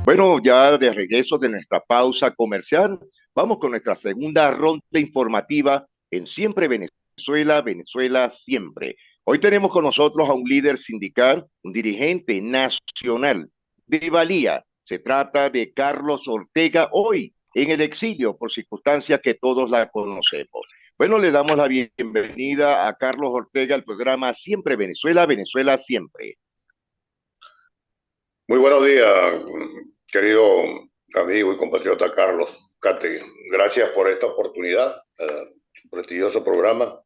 Bueno, ya de regreso de nuestra pausa comercial, vamos con nuestra segunda ronda informativa en Siempre Venezuela, Venezuela Siempre. Hoy tenemos con nosotros a un líder sindical, un dirigente nacional de valía. Se trata de Carlos Ortega, hoy en el exilio por circunstancias que todos la conocemos. Bueno, le damos la bienvenida a Carlos Ortega al programa Siempre Venezuela, Venezuela Siempre. Muy buenos días, querido amigo y compatriota Carlos Cate. Gracias por esta oportunidad, un prestigioso programa.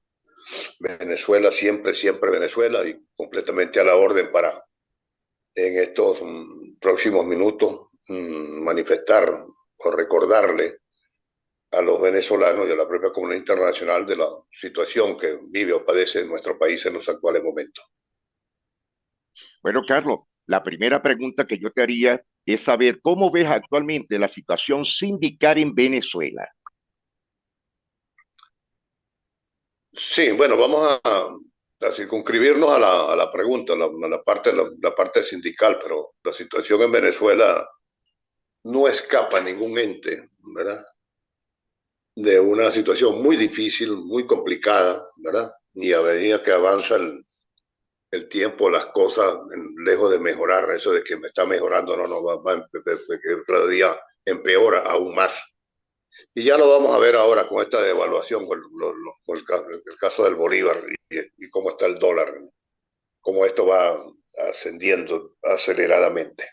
Venezuela, siempre, siempre Venezuela, y completamente a la orden para en estos próximos minutos manifestar o recordarle a los venezolanos y a la propia comunidad internacional de la situación que vive o padece nuestro país en los actuales momentos. Bueno, Carlos, la primera pregunta que yo te haría es saber cómo ves actualmente la situación sindical en Venezuela. Sí, bueno, vamos a circunscribirnos a la pregunta, la parte sindical, pero la situación en Venezuela no escapa a ningún ente, ¿verdad? De una situación muy difícil, muy complicada, ¿verdad? Y a medida que avanza el tiempo, las cosas, lejos de mejorar, eso de que me está mejorando, no, no, cada día empeora aún más. Y ya lo vamos a ver ahora con esta devaluación, con el caso del Bolívar y cómo está el dólar, cómo esto va ascendiendo aceleradamente.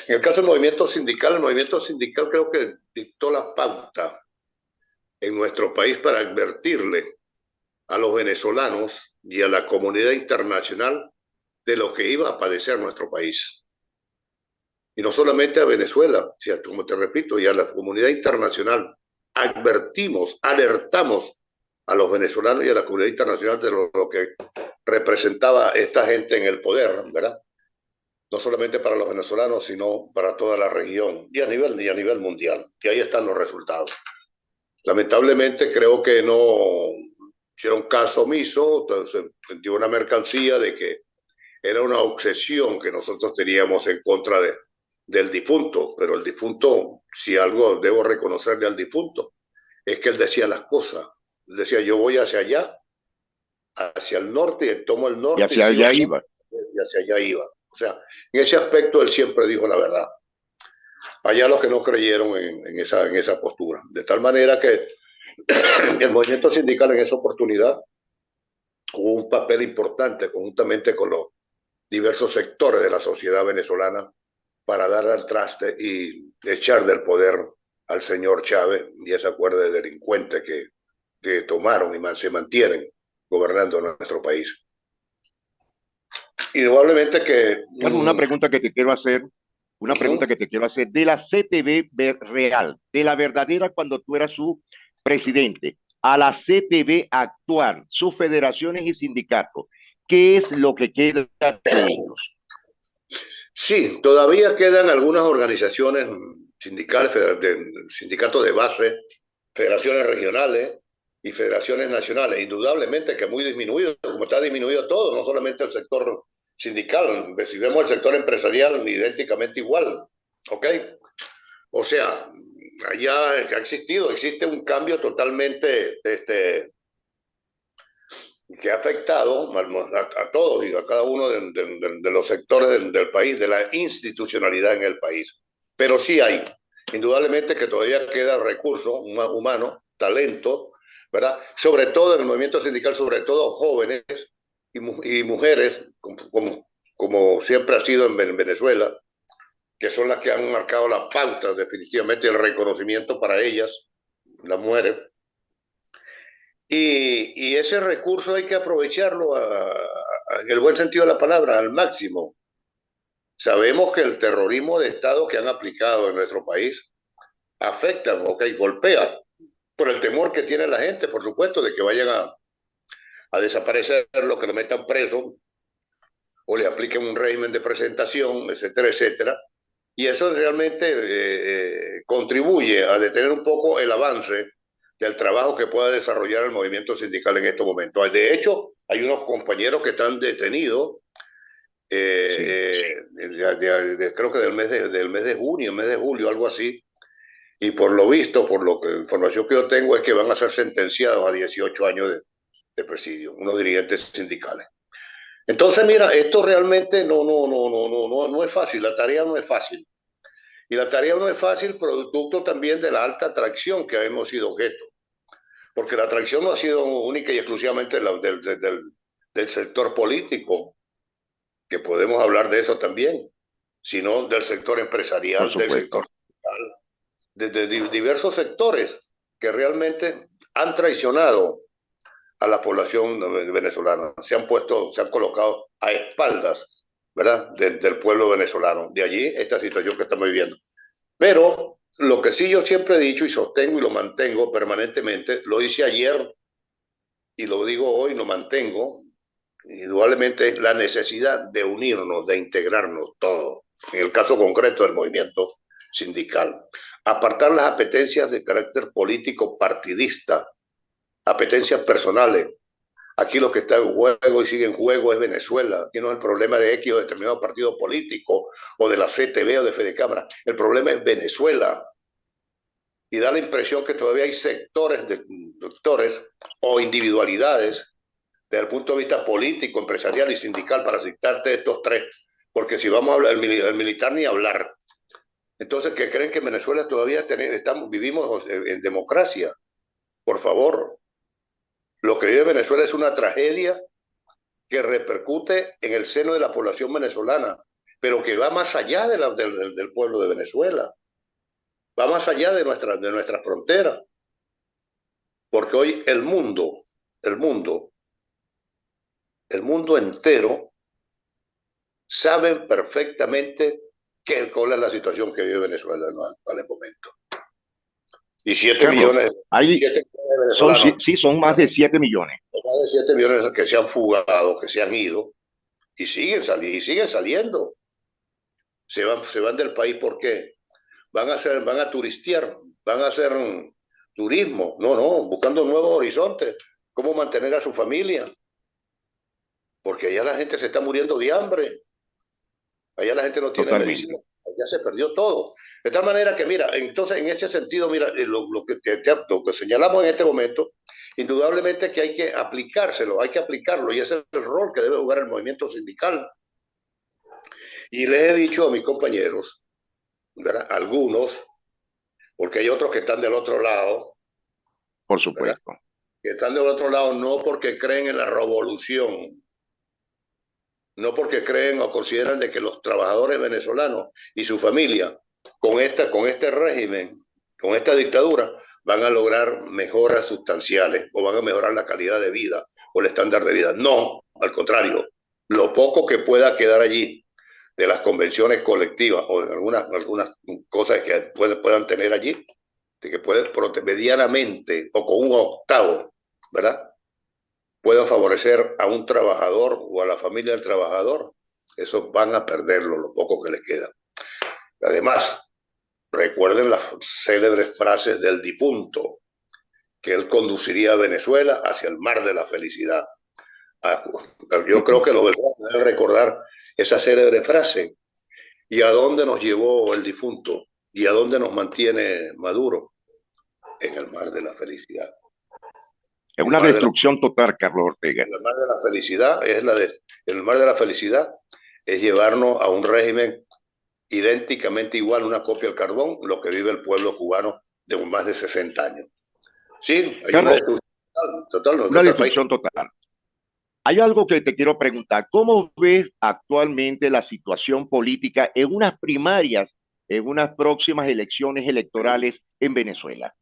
En el caso del el movimiento sindical creo que dictó la pauta en nuestro país para advertirle a los venezolanos y a la comunidad internacional de lo que iba a padecer nuestro país. Y no solamente a Venezuela, sino, como te repito, y a la comunidad internacional. Advertimos, alertamos a los venezolanos y a la comunidad internacional de lo que representaba esta gente en el poder, ¿verdad? No solamente para los venezolanos, sino para toda la región y a nivel mundial. Y ahí están los resultados. Lamentablemente creo que no hicieron caso omiso, entonces vendió una mercancía de que era una obsesión que nosotros teníamos en contra del difunto, pero el difunto, si algo debo reconocerle al difunto, es que él decía las cosas. Él decía, yo voy hacia allá, hacia el norte, tomo el Y norte y hacia sigo allá iba. y hacia allá iba. O sea, en ese aspecto él siempre dijo la verdad. Allá los que no creyeron en esa postura. De tal manera que el movimiento sindical en esa oportunidad jugó un papel importante conjuntamente con los diversos sectores de la sociedad venezolana para dar al traste y echar del poder al señor Chávez y esa cuerda de delincuentes que tomaron y se mantienen gobernando nuestro país. Indudablemente que Carlos, una pregunta que te quiero hacer de la CTV real, de la verdadera cuando tú eras su presidente, a la CTV actual, sus federaciones y sindicatos. ¿Qué es lo que queda de ellos? sí, todavía quedan algunas organizaciones sindicales, sindicatos de base, federaciones regionales y federaciones nacionales. Indudablemente que muy disminuido, como está disminuido todo, no solamente el sector sindical, si vemos el sector empresarial, idénticamente igual. ¿Ok? O sea, allá existe un cambio totalmente que ha afectado a todos y a cada uno de los sectores del país, de la institucionalidad en el país. Pero sí hay, indudablemente que todavía queda recursos humanos, talento, ¿verdad? Sobre todo en el movimiento sindical, sobre todo jóvenes y mujeres, como siempre ha sido en Venezuela, que son las que han marcado la pauta, definitivamente el reconocimiento para ellas, las mujeres. Y ese recurso hay que aprovecharlo en el buen sentido de la palabra, al máximo. Sabemos que el terrorismo de Estado que han aplicado en nuestro país afecta, okay, golpea, por el temor que tiene la gente, por supuesto, de que vayan a desaparecerlo, que lo metan preso o le apliquen un régimen de presentación, etcétera, etcétera. Y eso realmente contribuye a detener un poco el avance del trabajo que pueda desarrollar el movimiento sindical en estos momentos. De hecho, hay unos compañeros que están detenidos Sí, creo que del mes de junio, mes de julio, algo así. Y por lo visto, por lo que información que yo tengo, es que van a ser sentenciados a 18 años de presidio, unos dirigentes sindicales. Entonces, mira, esto realmente no es fácil, la tarea no es fácil. Y la tarea no es fácil producto también de la alta atracción que hemos sido objeto. Porque la atracción no ha sido única y exclusivamente del sector político, que podemos hablar de eso también, sino del sector por empresarial, del sector supuesto. social, de diversos sectores que realmente han traicionado a la población venezolana, se han colocado a espaldas, ¿verdad?, del pueblo venezolano. De allí esta situación que estamos viviendo. Pero lo que sí yo siempre he dicho y sostengo y lo mantengo permanentemente, lo hice ayer y lo digo hoy, lo mantengo, indudablemente es la necesidad de unirnos, de integrarnos todos, en el caso concreto del movimiento sindical. Apartar las apetencias de carácter político partidista, apetencias personales. Aquí lo que está en juego y sigue en juego es Venezuela. Aquí no es el problema de X o determinado partido político o de la CTV o de Fede Cámara. El problema es Venezuela. Y da la impresión que todavía hay sectores o individualidades desde el punto de vista político, empresarial y sindical para citarte estos tres. Porque si vamos a hablar, el militar ni hablar. Entonces, ¿qué creen que en Venezuela todavía vivimos en democracia? Por favor. Lo que vive Venezuela es una tragedia que repercute en el seno de la población venezolana, pero que va más allá del pueblo de Venezuela, va más allá de nuestra frontera, porque hoy el mundo, el mundo entero sabe perfectamente cuál es la situación que vive Venezuela en el momento. Y 7 Carlos, millones, hay, 7 millones de son, sí, venezolanos, sí, son más de 7 millones. más de 7 millones que se han fugado, que se han ido y siguen saliendo. Se van del país, ¿por qué? Van a turistear, van a hacer turismo, buscando nuevos horizontes, cómo mantener a su familia, porque allá la gente se está muriendo de hambre, allá la gente no tiene Totalmente. medicina, allá se perdió todo. De tal manera que, mira, entonces en ese sentido, mira, lo que señalamos en este momento, indudablemente que hay que aplicárselo, hay que aplicarlo, y ese es el rol que debe jugar el movimiento sindical. Y les he dicho a mis compañeros, ¿verdad?, algunos, porque hay otros que están del otro lado, Por ¿verdad?, supuesto. que están del otro lado no porque creen en la revolución, no porque creen o consideran de que los trabajadores venezolanos y su familia con este régimen, con esta dictadura, van a lograr mejoras sustanciales o van a mejorar la calidad de vida o el estándar de vida. No, al contrario, lo poco que pueda quedar allí de las convenciones colectivas o de algunas cosas que puedan tener allí, de que pueden medianamente o con un octavo, ¿verdad?, puedan favorecer a un trabajador o a la familia del trabajador, esos van a perderlo, lo poco que les queda. Además, recuerden las célebres frases del difunto, que él conduciría a Venezuela hacia el mar de la felicidad. Yo creo que los venezolanos deben recordar esa célebre frase. ¿Y a dónde nos llevó el difunto? ¿Y a dónde nos mantiene Maduro? En el mar de la felicidad. Es una destrucción total, Carlos Ortega. El mar de la felicidad el mar de la felicidad es llevarnos a un régimen idénticamente igual, una copia al carbón, lo que vive el pueblo cubano de más de 60 años. Sí, hay una Carlos, destrucción total, una nuestro país. destrucción total. Hay algo que te quiero preguntar. ¿Cómo ves actualmente la situación política en unas primarias, en unas próximas elecciones electorales en Venezuela?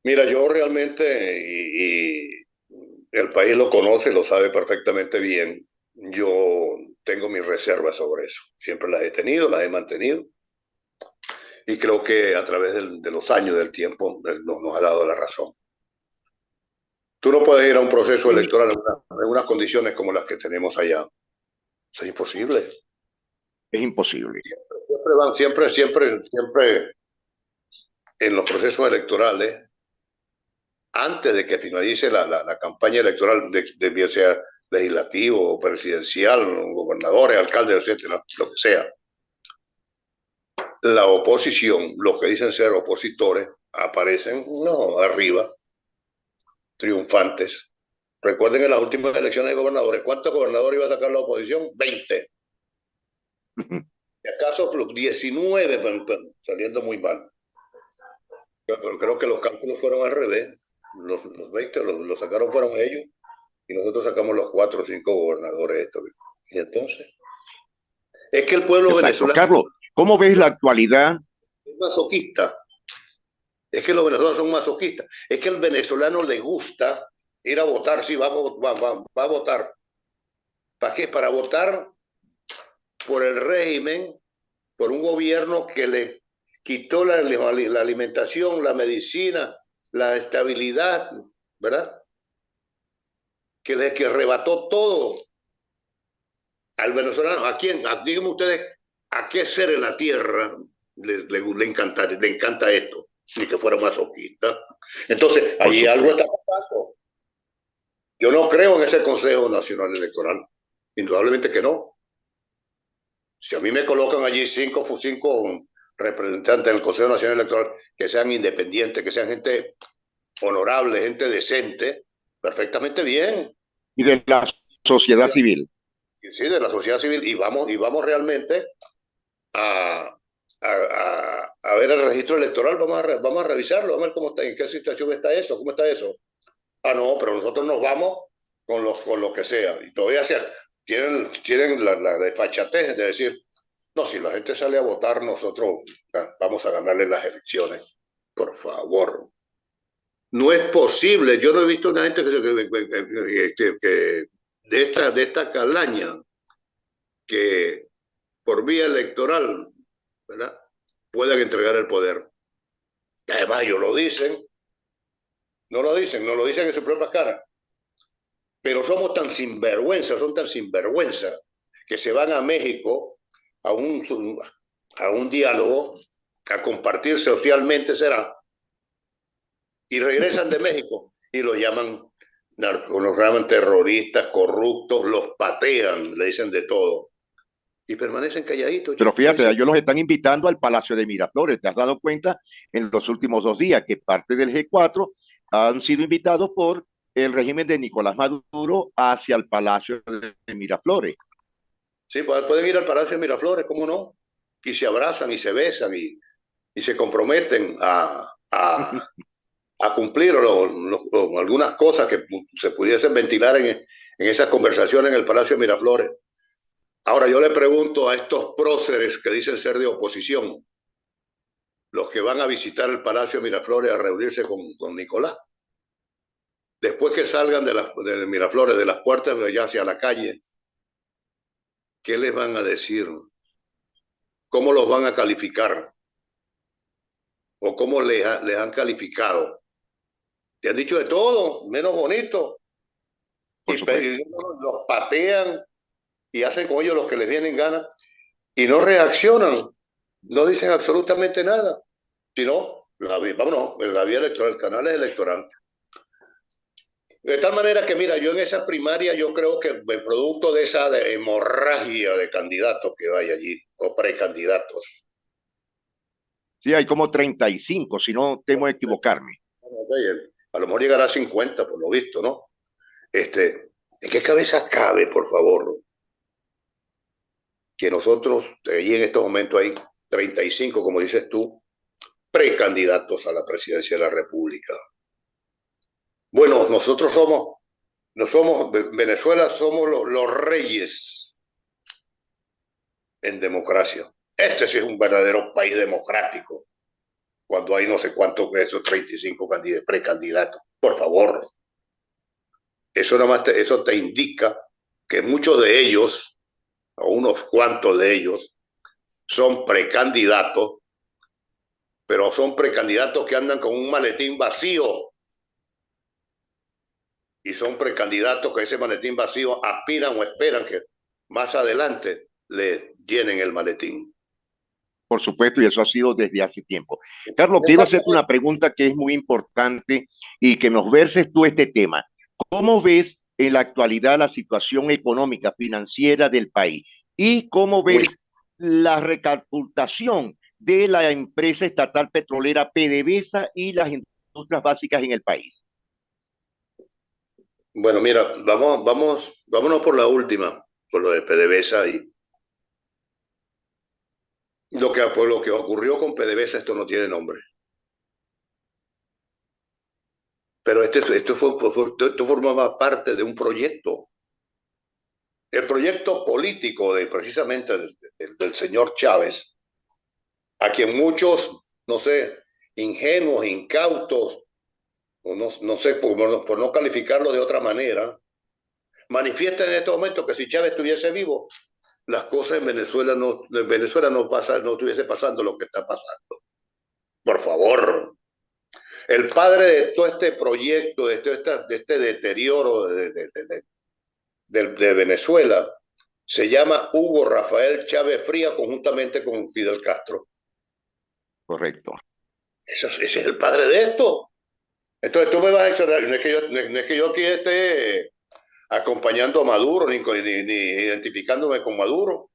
Mira, yo realmente, y el país lo conoce, lo sabe perfectamente bien, yo tengo mis reservas sobre eso. Siempre las he tenido, las he mantenido, y creo que a través de los años, del tiempo, nos ha dado la razón. Tú no puedes ir a un proceso Sí, electoral en unas condiciones como las que tenemos allá. Es imposible. es imposible. Siempre en los procesos electorales, antes de que finalice la campaña electoral, o sea, legislativo, presidencial, gobernadores, alcaldes, etcétera, lo que sea. La oposición, los que dicen ser opositores, aparecen, no, arriba, triunfantes. Recuerden en las últimas elecciones de gobernadores, ¿cuántos gobernadores iba a sacar la oposición? 20. Si acaso 19, saliendo muy mal. Pero creo que los cálculos fueron al revés. Los 20 los sacaron fueron ellos y nosotros sacamos los 4 o 5 gobernadores. Y entonces, es que el pueblo Exacto. venezolano Carlos, ¿cómo ves la actualidad? es masoquista. Es que los venezolanos son masoquistas. Es que al venezolano le gusta ir a votar. Sí, va a votar. ¿Para qué? Para votar por el régimen, por un gobierno que le quitó la alimentación, la medicina, la estabilidad, ¿verdad? Que arrebató todo al venezolano. ¿A quién? Díganme ustedes, ¿a qué ser en la tierra le encanta esto? Ni que fuera masoquista. Entonces, allí algo está pasando. Yo no creo en ese Consejo Nacional Electoral. Indudablemente que no. Si a mí me colocan allí cinco representantes del Consejo Nacional Electoral que sean independientes, que sean gente honorable, gente decente, perfectamente bien. Y de la sociedad civil. Sí, de la sociedad civil, y vamos realmente a ver el registro electoral, vamos a revisarlo, vamos a ver cómo está, en qué situación está eso, cómo está eso. Ah, no, pero nosotros nos vamos con lo que sea. Y todavía tienen la desfachatez de decir, no, si la gente sale a votar, nosotros vamos a ganarle las elecciones. Por favor. No es posible. Yo no he visto una gente que de esta calaña que por vía electoral, ¿verdad?, puedan entregar el poder. Y además ellos lo dicen, no lo dicen en sus propias caras. Pero somos tan sinvergüenza, son tan sinvergüenza, que se van a México a un diálogo, a compartir socialmente será, y regresan de México y los llaman terroristas, corruptos, los patean, le dicen de todo. Y permanecen calladitos. Pero fíjate, ellos los están invitando al Palacio de Miraflores. ¿Te has dado cuenta en los últimos 2 días que parte del G4 han sido invitados por el régimen de Nicolás Maduro hacia el Palacio de Miraflores? Sí, pueden ir al Palacio de Miraflores, ¿cómo no? Y se abrazan y se besan y se comprometen a cumplir algunas cosas que se pudiesen ventilar en esas conversaciones en el Palacio de Miraflores. Ahora yo le pregunto a estos próceres que dicen ser de oposición, los que van a visitar el Palacio de Miraflores a reunirse con Nicolás, después que salgan de Miraflores, de las puertas de allá hacia la calle, ¿qué les van a decir? ¿Cómo los van a calificar? ¿O cómo les han calificado? Te han dicho de todo, menos bonito. Y los patean y hacen con ellos los que les vienen ganas y no reaccionan, no dicen absolutamente nada, sino, vámonos, en la vía electoral, el canal es electoral. De tal manera que, mira, yo en esa primaria, yo creo que el producto de esa hemorragia de candidatos que hay allí, o precandidatos. Sí, hay como 35, si no temo equivocarme. A lo mejor llegará a 50, por lo visto, ¿no? ¿En qué cabeza cabe, por favor, que nosotros, allí en estos momentos hay 35, como dices tú, precandidatos a la presidencia de la República? Bueno, Venezuela somos los reyes en democracia. Este sí es un verdadero país democrático, cuando hay no sé cuántos de esos 35 precandidatos. Por favor. Eso nada más eso te indica que muchos de ellos, o unos cuantos de ellos, son precandidatos, pero son precandidatos que andan con un maletín vacío. Y son precandidatos que ese maletín vacío aspiran o esperan que más adelante le llenen el maletín. Por supuesto, y eso ha sido desde hace tiempo. Carlos, quiero hacerte una pregunta que es muy importante y que nos verses tú este tema. ¿Cómo ves en la actualidad la situación económica, financiera del país? ¿Y cómo ves Muy, la recapitulación de la empresa estatal petrolera PDVSA y las industrias básicas en el país? bueno, mira, vámonos por la última, por lo de PDVSA y por lo que ocurrió con PDVSA, esto no tiene nombre. Pero esto formaba parte de un proyecto. El proyecto político de precisamente del señor Chávez, a quien muchos, no sé, ingenuos, incautos, o no sé, por no calificarlo de otra manera, manifiestan en este momento que si Chávez estuviese vivo, las cosas en Venezuela no estuviese pasando lo que está pasando. Por favor. El padre de todo este proyecto, de este deterioro de Venezuela, se llama Hugo Rafael Chávez Fría conjuntamente con Fidel Castro. Correcto. Ese es el padre de esto. Entonces tú me vas a exonerar. No es que yo aquí esté acompañando a Maduro ni identificándome con Maduro.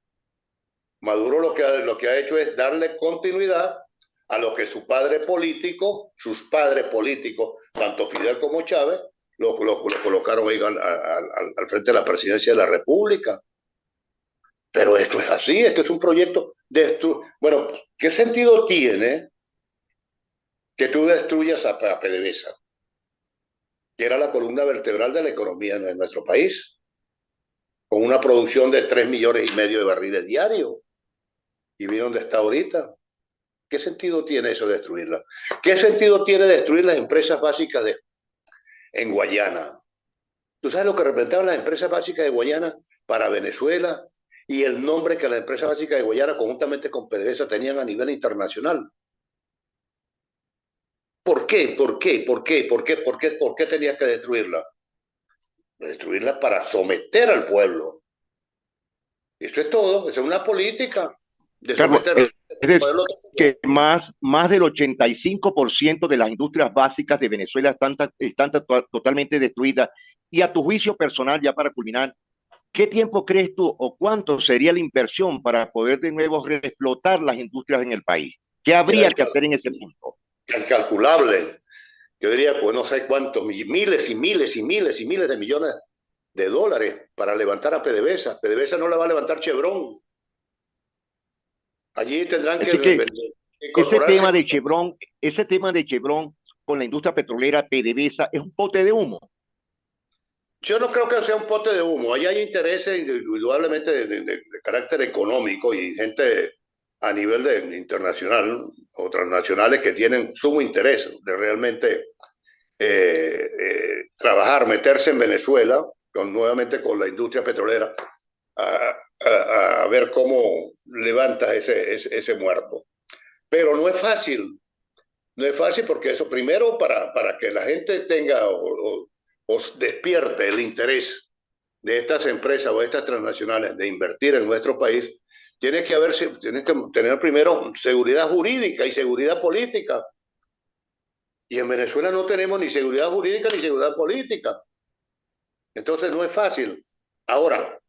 Maduro lo que ha hecho es darle continuidad a lo que su padre político, sus padres políticos, tanto Fidel como Chávez, lo colocaron ahí al frente de la presidencia de la República. Pero esto es así, esto es un proyecto bueno, ¿qué sentido tiene que tú destruyas a PDVSA, que era la columna vertebral de la economía de nuestro país, con una producción de 3,5 millones de barriles diarios? Y mira dónde está ahorita. ¿Qué sentido tiene eso de destruirla? ¿Qué sentido tiene destruir las empresas básicas en Guayana? ¿Tú sabes lo que representaban las empresas básicas de Guayana para Venezuela y el nombre que las empresas básicas de Guayana conjuntamente con PDVSA tenían a nivel internacional? ¿Por qué? ¿Por qué? ¿Por qué? ¿Por qué? ¿Por qué? ¿Por qué tenías que destruirla? Destruirla para someter al pueblo. Eso es todo, eso es una política de Carlos, someter es al decir, pueblo. que más del 85% de las industrias básicas de Venezuela están totalmente destruidas. Y a tu juicio personal, ya para culminar, ¿qué tiempo crees tú o cuánto sería la inversión para poder de nuevo reflotar las industrias en el país? ¿Qué Mira, habría que hacer en ese punto? incalculable. Yo diría, pues no sé cuántos, miles y miles y miles y miles de millones de dólares para levantar a PDVSA. PDVSA no la va a levantar Chevron. Allí tendrán que Así que incorporarse. ese tema de Chevron con la industria petrolera PDVSA es un pote de humo. Yo no creo que sea un pote de humo. Ahí hay intereses indudablemente de carácter económico y gente a nivel internacional o transnacionales que tienen sumo interés de realmente trabajar, meterse en Venezuela, nuevamente con la industria petrolera, a ver cómo levantas ese muerto. Pero no es fácil, no es fácil porque eso primero para que la gente tenga o despierte el interés de estas empresas o de estas transnacionales de invertir en nuestro país, tiene que tener primero seguridad jurídica y seguridad política. Y en Venezuela no tenemos ni seguridad jurídica ni seguridad política. Entonces no es fácil. Ahora,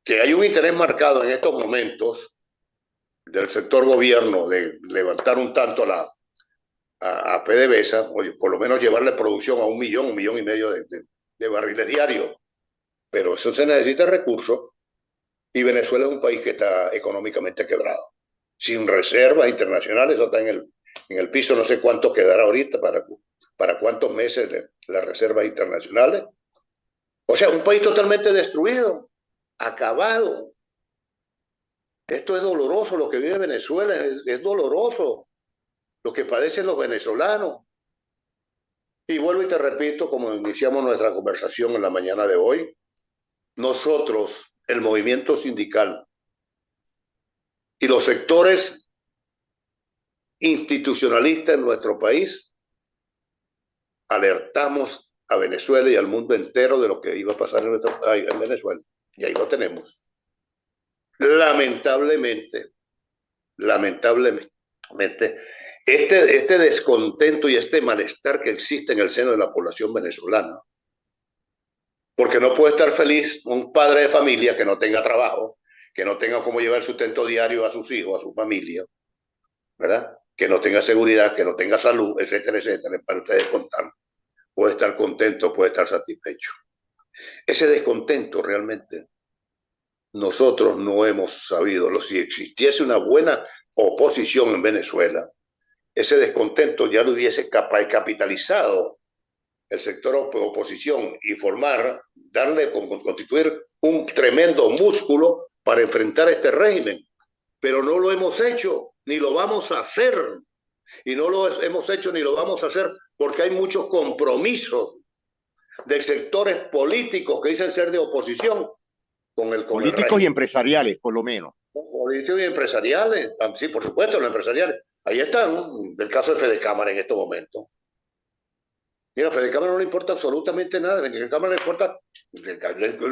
que hay un interés marcado en estos momentos del sector gobierno de levantar un tanto a PDVSA, o por lo menos llevarle producción a 1,5 millones de barriles diarios. Pero eso se necesita recursos y Venezuela es un país que está económicamente quebrado. Sin reservas internacionales, eso está en el piso, no sé cuánto quedará ahorita, para cuántos meses de las reservas internacionales. O sea, un país totalmente destruido, acabado. Esto es doloroso, lo que vive Venezuela es doloroso, lo que padecen los venezolanos. Y vuelvo y te repito, como iniciamos nuestra conversación en la mañana de hoy, nosotros, el movimiento sindical y los sectores institucionalistas en nuestro país, alertamos a Venezuela y al mundo entero de lo que iba a pasar en Venezuela. Y ahí lo tenemos. Lamentablemente, lamentablemente, este descontento y este malestar que existe en el seno de la población venezolana Porque no puede estar feliz un padre de familia que no tenga trabajo, que no tenga cómo llevar el sustento diario a sus hijos, a su familia, ¿verdad? Que no tenga seguridad, que no tenga salud, etcétera, etcétera. Para ustedes contar, puede estar contento, puede estar satisfecho. Ese descontento realmente nosotros no hemos sabido. Si existiese una buena oposición en Venezuela, ese descontento ya lo hubiese capitalizado el sector oposición y constituir un tremendo músculo para enfrentar este régimen. Pero no lo hemos hecho, ni lo vamos a hacer. Y no lo hemos hecho ni lo vamos a hacer porque hay muchos compromisos de sectores políticos que dicen ser de oposición con el políticos régimen. Y empresariales, por lo menos. Políticos y empresariales, sí, por supuesto, los empresariales. Ahí están, ¿no? El caso de Fede Cámara en estos momentos. Mira, a Fede Cámara no le importa absolutamente nada. A Fede Cámara le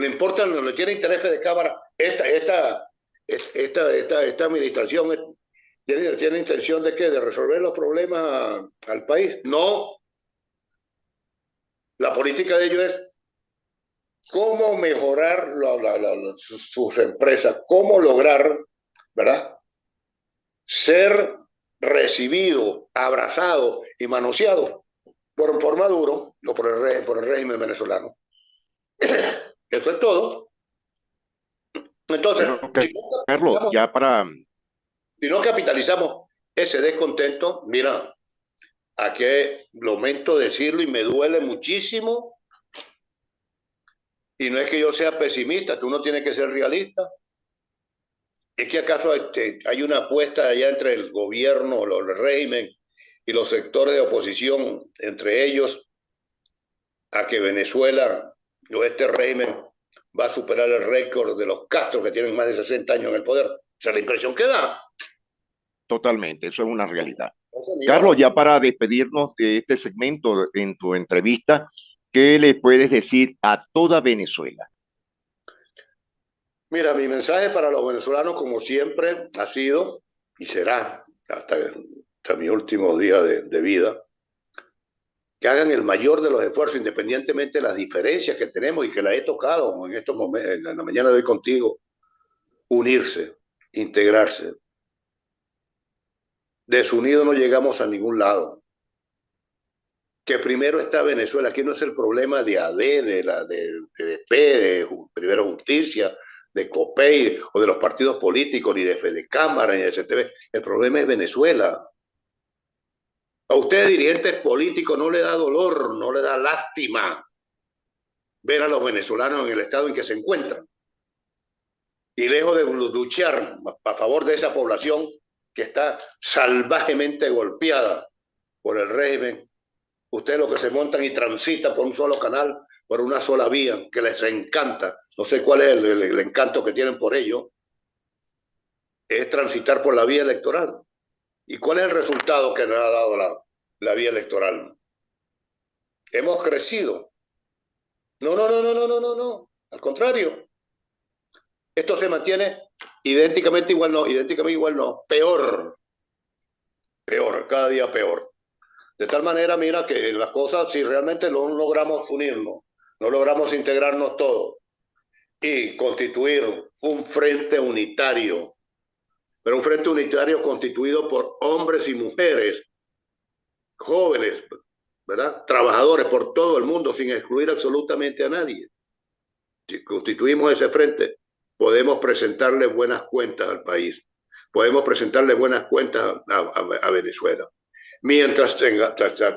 importa, no le tiene interés Fede Cámara. Esta administración tiene intención de qué, de resolver los problemas al país. No. La política de ellos es cómo mejorar sus empresas, cómo lograr, ¿verdad?, ser recibido, abrazado y manoseado por Maduro o por el régimen venezolano. Eso es todo. Entonces, Carlos, ya para... Si no capitalizamos ese descontento, mira, aquí lamento decirlo y me duele muchísimo, y no es que yo sea pesimista, tú no tienes que ser realista. ¿Es que acaso hay una apuesta allá entre el gobierno, el régimen y los sectores de oposición, entre ellos, a que Venezuela o este régimen va a superar el récord de los Castro, que tienen más de 60 años en el poder? O sea, la impresión que da. Totalmente, eso es una realidad. Carlos, ya para despedirnos de este segmento en tu entrevista, ¿qué le puedes decir a toda Venezuela? Mira, mi mensaje para los venezolanos, como siempre, ha sido y será hasta mi último día de vida, que hagan el mayor de los esfuerzos, independientemente de las diferencias que tenemos y que la he tocado en estos momentos, en la mañana de hoy contigo, unirse, integrarse. Desunidos no llegamos a ningún lado. Que primero está Venezuela. Aquí no es el problema de AD, de DP, de Primero Justicia, de COPEI o de los partidos políticos, ni de Fede Cámara, ni de CTV. El problema es Venezuela. A ustedes, dirigentes políticos, no le da dolor, no le da lástima ver a los venezolanos en el estado en que se encuentran. Y lejos de luchar a favor de esa población que está salvajemente golpeada por el régimen, ustedes los que se montan y transitan por un solo canal, por una sola vía, que les encanta, no sé cuál es el encanto que tienen por ello, es transitar por la vía electoral. ¿Y cuál es el resultado que nos ha dado la vía electoral? Hemos crecido. No. Al contrario. Esto se mantiene idénticamente igual no, peor, cada día peor. De tal manera, mira, que las cosas, si realmente no logramos unirnos, no logramos integrarnos todos y constituir un frente unitario, pero un frente unitario constituido por hombres y mujeres, jóvenes, ¿verdad?, trabajadores por todo el mundo, sin excluir absolutamente a nadie. Si constituimos ese frente, podemos presentarle buenas cuentas al país, podemos presentarle buenas cuentas a Venezuela. Mientras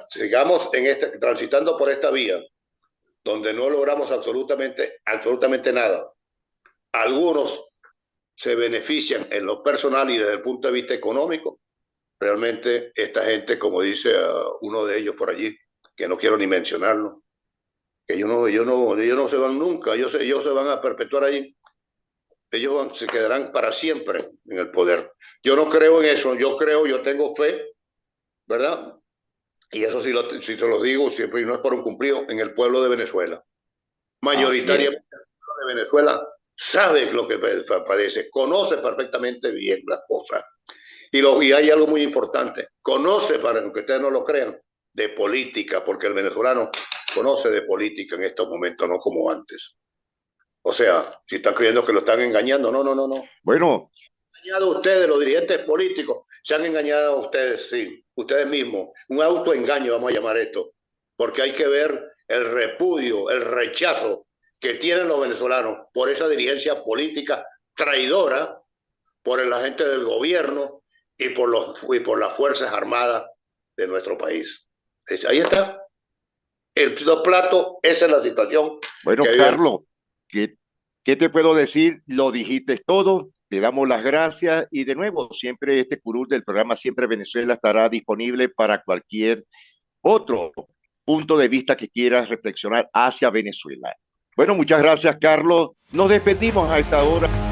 sigamos transitando por esta vía, donde no logramos absolutamente nada, algunos se benefician en lo personal y desde el punto de vista económico. Realmente esta gente, como dice uno de ellos por allí, que no quiero ni mencionarlo, que ellos no se van nunca, ellos se van a perpetuar ahí. Ellos se quedarán para siempre en el poder. Yo no creo en eso, yo tengo fe, ¿verdad? Y eso sí te lo digo siempre, y no es por un cumplido, en el pueblo de Venezuela. Mayoritariamente el pueblo de Venezuela sabe lo que padece, conoce perfectamente bien las cosas. Y hay algo muy importante, conoce, para que ustedes no lo crean, de política, porque el venezolano desconoce de política en estos momentos, no como antes. O sea, si están creyendo que lo están engañando, no, no, no, no. Bueno, Engañado a ustedes, los dirigentes políticos, se han engañado a ustedes, sí, ustedes mismos. Un autoengaño, vamos a llamar esto, porque hay que ver el repudio, el rechazo que tienen los venezolanos por esa dirigencia política traidora, por el agente del gobierno y por las Fuerzas Armadas de nuestro país. Ahí está. El plato, esa es la situación. bueno, Carlos, ¿qué te puedo decir? Lo dijiste todo. Te damos las gracias y de nuevo, siempre este curul del programa Siempre Venezuela estará disponible para cualquier otro punto de vista que quieras reflexionar hacia Venezuela. Bueno, muchas gracias, Carlos. Nos despedimos a esta hora.